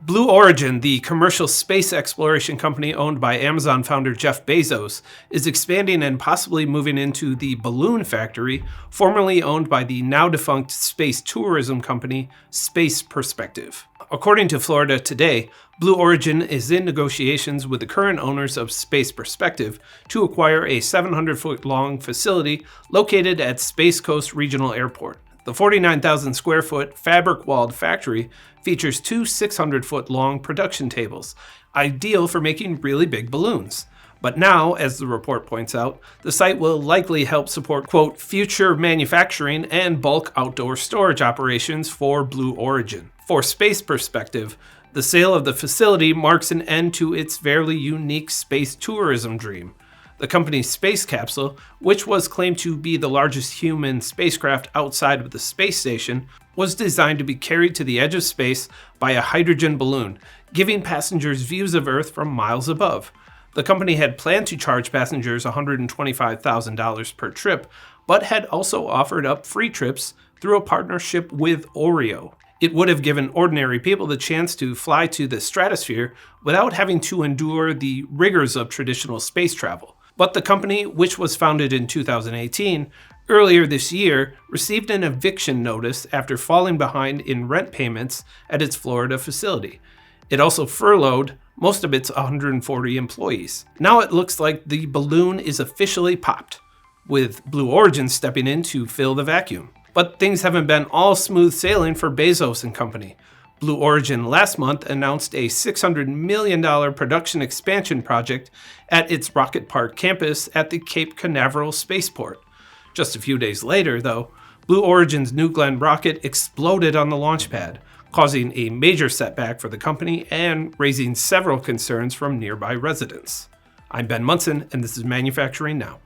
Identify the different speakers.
Speaker 1: Blue Origin, the commercial space exploration company owned by Amazon founder Jeff Bezos, is expanding and possibly moving into the balloon factory, formerly owned by the now-defunct space tourism company Space Perspective. According to Florida Today, Blue Origin is in negotiations with the current owners of Space Perspective to acquire a 700-foot-long facility located at Space Coast Regional Airport. The 49,000 square foot fabric-walled factory features two 600-foot-long production tables, ideal for making really big balloons. But now, as the report points out, the site will likely help support, quote, future manufacturing and bulk outdoor storage operations for Blue Origin. For Space Perspective, the sale of the facility marks an end to its fairly unique space tourism dream. The company's space capsule, which was claimed to be the largest human spacecraft outside of the space station, was designed to be carried to the edge of space by a hydrogen balloon, giving passengers views of Earth from miles above. The company had planned to charge passengers $125,000 per trip, but had also offered up free trips through a partnership with Oreo. It would have given ordinary people the chance to fly to the stratosphere without having to endure the rigors of traditional space travel. But the company, which was founded in 2018, earlier this year received an eviction notice after falling behind in rent payments at its Florida facility. It also furloughed most of its 140 employees. Now it looks like the balloon is officially popped, with Blue Origin stepping in to fill the vacuum. But things haven't been all smooth sailing for Bezos and company. Blue Origin last month announced a $600 million production expansion project at its Rocket Park campus at the Cape Canaveral spaceport. Just a few days later, though, Blue Origin's New Glenn rocket exploded on the launch pad, causing a major setback for the company and raising several concerns from nearby residents. I'm Ben Munson, and this is Manufacturing Now.